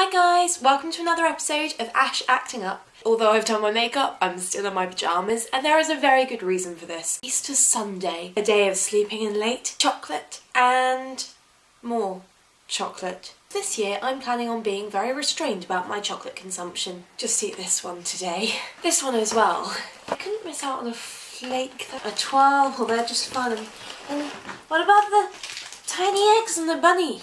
Hi guys, welcome to another episode of Ash Acting Up. Although I've done my makeup, I'm still in my pyjamas, and there is a very good reason for this. Easter Sunday, a day of sleeping in late, chocolate, and more chocolate. This year I'm planning on being very restrained about my chocolate consumption. Just eat this one today. This one as well. I couldn't miss out on a flake, a twirl, well they're just fun. And what about the tiny eggs and the bunny?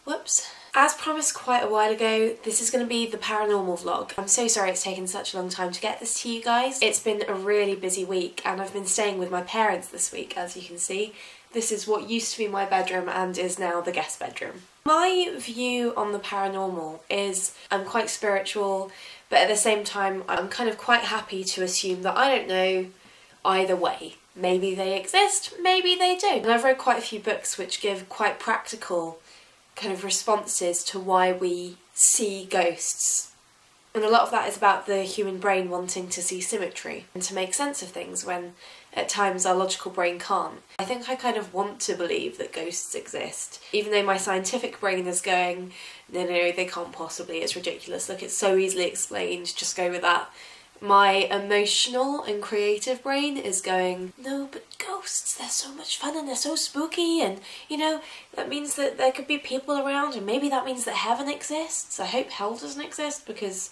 Whoops. As promised quite a while ago, this is going to be the paranormal vlog. I'm so sorry it's taken such a long time to get this to you guys. It's been a really busy week and I've been staying with my parents this week, as you can see. This is what used to be my bedroom and is now the guest bedroom. My view on the paranormal is I'm quite spiritual, but at the same time I'm kind of quite happy to assume that I don't know either way. Maybe they exist, maybe they don't. And I've read quite a few books which give quite practical kind of responses to why we see ghosts. And a lot of that is about the human brain wanting to see symmetry and to make sense of things when at times our logical brain can't. I think I kind of want to believe that ghosts exist, even though my scientific brain is going, no, they can't possibly, it's ridiculous, look, it's so easily explained, just go with that. My emotional and creative brain is going, no, but ghosts, they're so much fun and they're so spooky, and you know, that means that there could be people around and maybe that means that heaven exists. I hope hell doesn't exist because,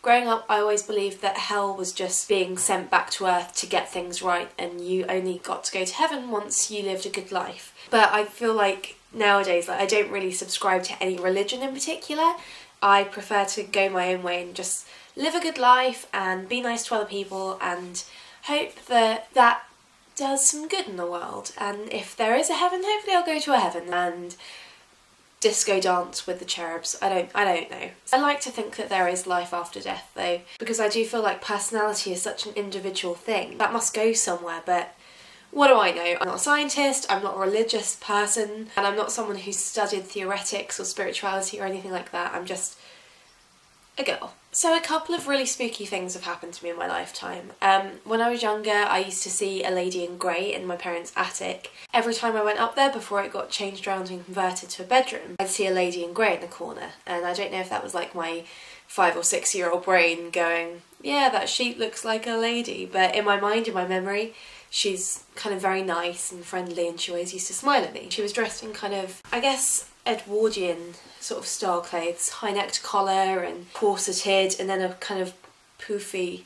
Growing up I always believed that hell was just being sent back to earth to get things right and you only got to go to heaven once you lived a good life. But I feel like nowadays, I don't really subscribe to any religion in particular. I prefer to go my own way and just live a good life and be nice to other people and hope that that does some good in the world. And if there is a heaven, hopefully I'll go to a heaven and disco dance with the cherubs. I don't know. I like to think that there is life after death though, because I do feel like personality is such an individual thing. That must go somewhere, but what do I know? I'm not a scientist, I'm not a religious person, and I'm not someone who's studied theoretics or spirituality or anything like that. I'm just a girl. So a couple of really spooky things have happened to me in my lifetime. When I was younger I used to see a lady in grey in my parents' attic. Every time I went up there before it got changed around and converted to a bedroom, I'd see a lady in grey in the corner, and I don't know if that was like my 5 or 6 year old brain going, yeah, that sheet looks like a lady, but in my mind, in my memory, she's kind of very nice and friendly and she always used to smile at me. She was dressed in kind of, I guess, Edwardian sort of style clothes, high-necked collar and corseted, and then a kind of poofy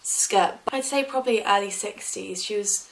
skirt. I'd say probably early 60s. She was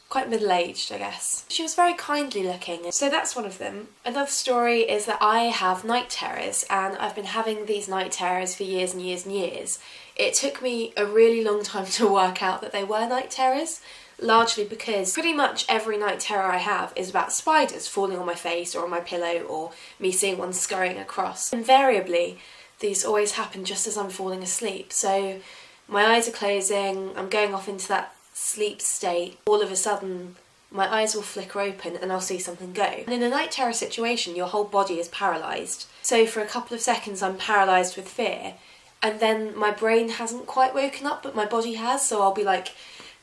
quite middle-aged, I guess. She was very kindly looking, so that's one of them. Another story is that I have night terrors, and I've been having these night terrors for years and years and years. It took me a really long time to work out that they were night terrors, largely because pretty much every night terror I have is about spiders falling on my face or on my pillow or me seeing one scurrying across. Invariably, these always happen just as I'm falling asleep, so my eyes are closing, I'm going off into that sleep state, all of a sudden my eyes will flicker open and I'll see something go. And in a night terror situation, your whole body is paralysed. So for a couple of seconds I'm paralysed with fear, and then my brain hasn't quite woken up but my body has, so I'll be like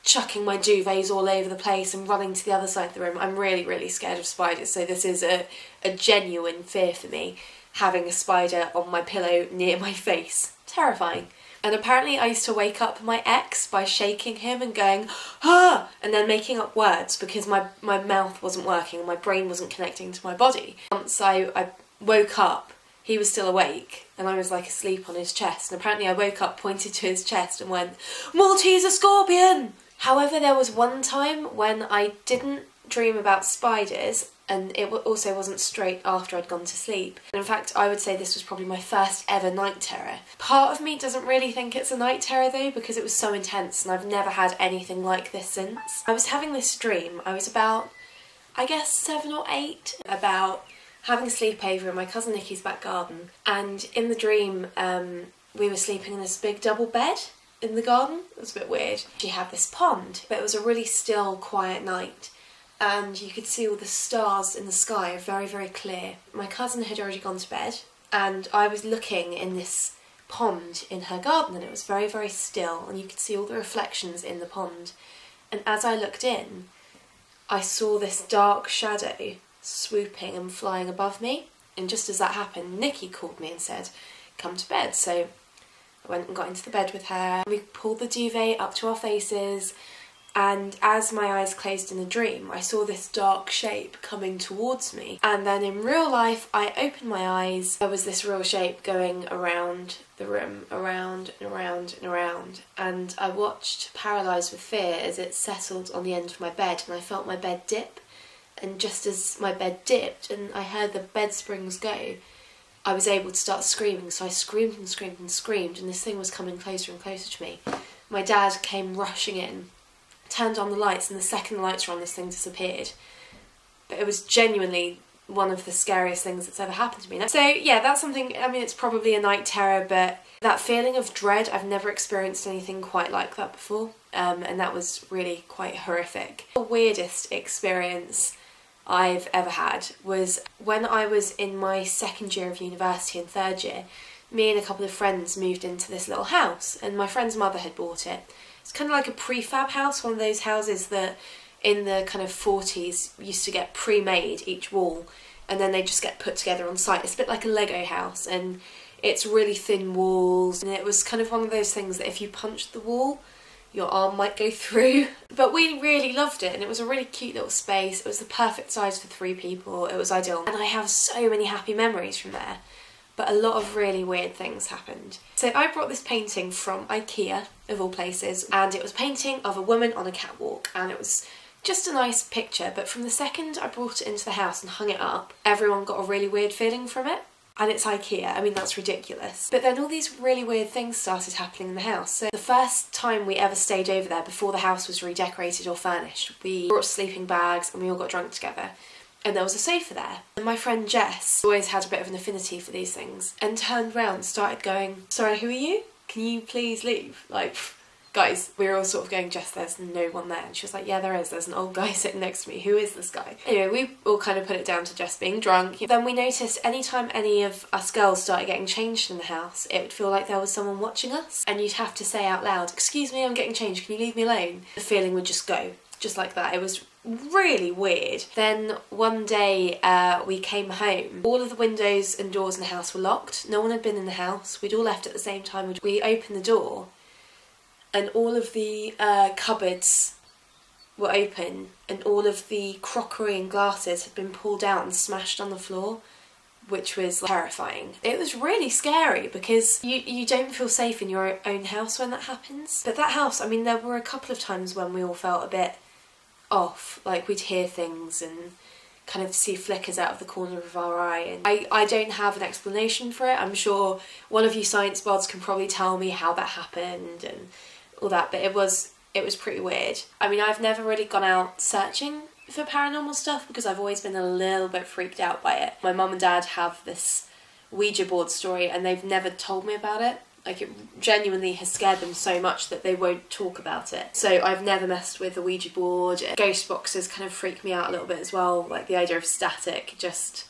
chucking my duvets all over the place and running to the other side of the room. I'm really scared of spiders, so this is a genuine fear for me, having a spider on my pillow near my face. Terrifying. And apparently I used to wake up my ex by shaking him and going, ah, and then making up words because my mouth wasn't working and my brain wasn't connecting to my body. Once I woke up, he was still awake and I was like asleep on his chest, and apparently I woke up, pointed to his chest and went, Malteser scorpion! However, there was one time when I didn't dream about spiders, and it also wasn't straight after I'd gone to sleep. And in fact, I would say this was probably my first ever night terror. Part of me doesn't really think it's a night terror though, because it was so intense and I've never had anything like this since. I was having this dream. I was about, I guess, 7 or 8, about having a sleepover in my cousin Nikki's back garden, and in the dream we were sleeping in this big double bed in the garden. It was a bit weird. She had this pond, but it was a really still, quiet night, and you could see all the stars in the sky very clear. My cousin had already gone to bed, and I was looking in this pond in her garden, and it was very still, and you could see all the reflections in the pond. And as I looked in, I saw this dark shadow swooping and flying above me, And just as that happened, Nikki called me and said, come to bed. So I went and got into the bed with her. We pulled the duvet up to our faces, and as my eyes closed in the dream, I saw this dark shape coming towards me. And then in real life, I opened my eyes. There was this real shape going around the room, around and around and around. And I watched, paralysed with fear, as it settled on the end of my bed, and I felt my bed dip. And just as my bed dipped and I heard the bed springs go, I was able to start screaming. So I screamed and screamed and screamed, and this thing was coming closer and closer to me. My dad came rushing in, turned on the lights, and the second the lights were on, this thing disappeared. But it was genuinely one of the scariest things that's ever happened to me. So yeah, that's something, I mean, it's probably a night terror, but that feeling of dread, I've never experienced anything quite like that before. And that was really quite horrific. The weirdest experience I've ever had was when I was in my second year of university and third year. Me and a couple of friends moved into this little house, and my friend's mother had bought it. It's kind of like a prefab house, one of those houses that in the kind of 40s used to get pre-made each wall, and then they just get put together on site. It's a bit like a Lego house, and it's really thin walls, and it was kind of one of those things that if you punched the wall, your arm might go through. But we really loved it, and it was a really cute little space. It was the perfect size for 3 people. It was ideal, and I have so many happy memories from there. But a lot of really weird things happened. So I brought this painting from IKEA, of all places, and it was a painting of a woman on a catwalk, and it was just a nice picture. But from the second I brought it into the house and hung it up, everyone got a really weird feeling from it. And it's IKEA, I mean, that's ridiculous. But then all these really weird things started happening in the house. So the first time we ever stayed over there before the house was redecorated or furnished, we brought sleeping bags and we all got drunk together. And there was a sofa there. And my friend Jess always had a bit of an affinity for these things, and turned round and started going, sorry, who are you? Can you please leave? Like, guys, we were all sort of going, Jess, there's no one there. And she was like, yeah, there is. There's an old guy sitting next to me. Who is this guy? Anyway, we all kind of put it down to Jess being drunk. Then we noticed anytime any of us girls started getting changed in the house, it would feel like there was someone watching us. And you'd have to say out loud, excuse me, I'm getting changed. Can you leave me alone? The feeling would just go, just like that. It was really weird. Then one day we came home. All of the windows and doors in the house were locked. No one had been in the house. We'd all left at the same time. We opened the door, and all of the cupboards were open, and all of the crockery and glasses had been pulled out and smashed on the floor, which was terrifying. It was really scary because you don't feel safe in your own house when that happens. But that house, I mean, there were a couple of times when we all felt a bit off, like we'd hear things and kind of see flickers out of the corner of our eye, and I don't have an explanation for it. I'm sure one of you science buds can probably tell me how that happened and all that, but it was pretty weird. I mean, I've never really gone out searching for paranormal stuff because I've always been a little bit freaked out by it. My mum and dad have this Ouija board story, and they've never told me about it. Like, it genuinely has scared them so much that they won't talk about it. So I've never messed with the Ouija board. Ghost boxes kind of freak me out a little bit as well. Like, the idea of static, just,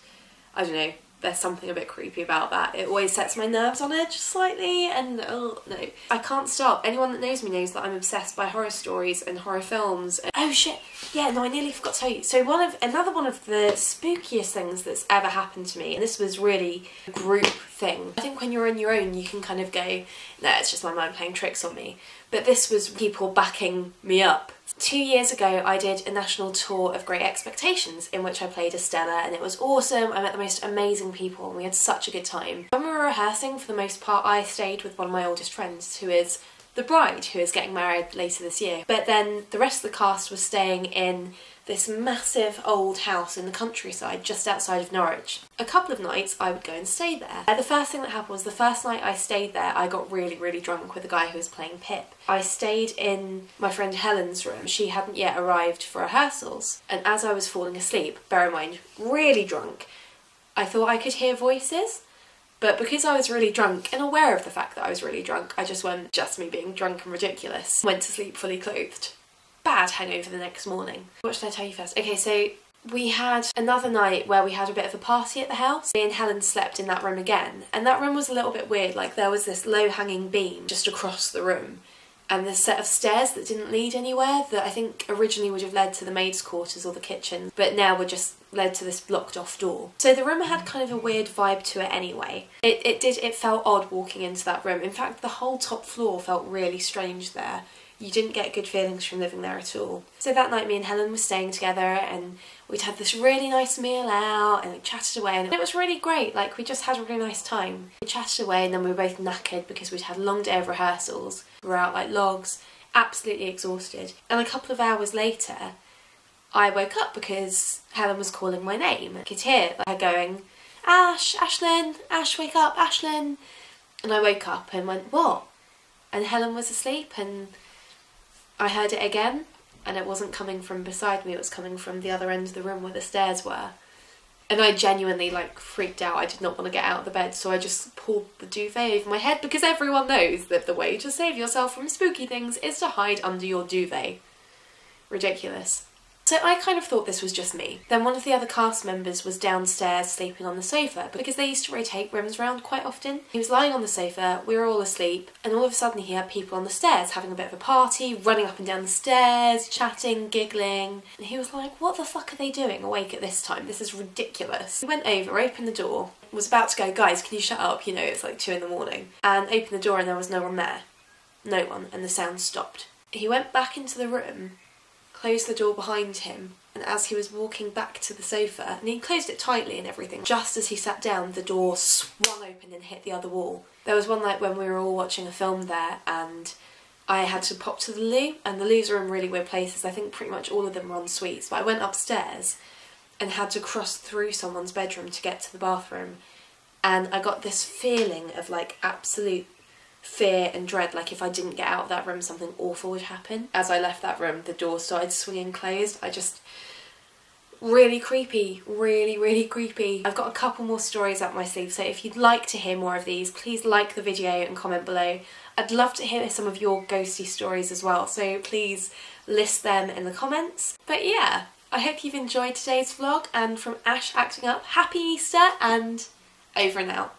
I don't know, there's something a bit creepy about that. It always sets my nerves on edge slightly, and oh no. I can't stop. Anyone that knows me knows that I'm obsessed by horror stories and horror films. Oh shit, yeah, no, I nearly forgot to tell you. So another one of the spookiest things that's ever happened to me, and this was really a group thing. I think when you're on your own, you can kind of go, no, it's just my mind playing tricks on me. But this was people backing me up. 2 years ago, I did a national tour of Great Expectations in which I played Estella, and it was awesome. I met the most amazing people and we had such a good time. When we were rehearsing, for the most part, I stayed with one of my oldest friends, who is the bride, who is getting married later this year. But then the rest of the cast was staying in this massive old house in the countryside just outside of Norwich. A couple of nights I would go and stay there. The first thing that happened was the first night I stayed there, I got really, really drunk with a guy who was playing Pip. I stayed in my friend Helen's room. She hadn't yet arrived for rehearsals. And as I was falling asleep, bear in mind, really drunk, I thought I could hear voices. But because I was really drunk and aware of the fact that I was really drunk, I just went, just me being drunk and ridiculous. Went to sleep fully clothed. Bad hangover the next morning. What should I tell you first? Okay, so we had another night where we had a bit of a party at the house. Me and Helen slept in that room again, and that room was a little bit weird. Like, there was this low-hanging beam just across the room, and this set of stairs that didn't lead anywhere, that I think originally would have led to the maid's quarters or the kitchen, but now were just led to this blocked off door. So the room had kind of a weird vibe to it anyway. It felt odd walking into that room. In fact, the whole top floor felt really strange there. You didn't get good feelings from living there at all. So that night me and Helen were staying together, and we'd had this really nice meal out and we chatted away, and it was really great. Like, we just had a really nice time. We chatted away and then we were both knackered because we'd had a long day of rehearsals. We were out like logs, absolutely exhausted. And a couple of hours later I woke up because Helen was calling my name. I could hear her going, "Ash, Ashlyn, Ash, wake up, Ashlyn." And I woke up and went, "What?" And Helen was asleep, and I heard it again, and it wasn't coming from beside me, it was coming from the other end of the room where the stairs were. And I genuinely like freaked out. I did not want to get out of the bed, so I just pulled the duvet over my head, because everyone knows that the way to save yourself from spooky things is to hide under your duvet. Ridiculous. So I kind of thought this was just me. Then one of the other cast members was downstairs sleeping on the sofa, because they used to rotate rooms around quite often. He was lying on the sofa, we were all asleep, and all of a sudden he had people on the stairs having a bit of a party, running up and down the stairs, chatting, giggling. And he was like, "What the fuck are they doing awake at this time? This is ridiculous." He went over, opened the door, was about to go, "Guys, can you shut up? You know, it's like 2 in the morning. And opened the door and there was no one there. No one, and the sound stopped. He went back into the room, closed the door behind him, and as he was walking back to the sofa, and he closed it tightly and everything, just as he sat down, the door swung open and hit the other wall. There was one night when we were all watching a film there, and I had to pop to the loo, and the loos are in really weird places. I think pretty much all of them were en suites, but I went upstairs and had to cross through someone's bedroom to get to the bathroom, and I got this feeling of like absolute fear and dread, like if I didn't get out of that room something awful would happen. As I left that room, the door started swinging closed. Really creepy, really creepy. I've got a couple more stories up my sleeve, so if you'd like to hear more of these, please like the video and comment below. I'd love to hear some of your ghosty stories as well, so please list them in the comments. But yeah, I hope you've enjoyed today's vlog, and from Ash Acting Up, happy Easter, and over and out.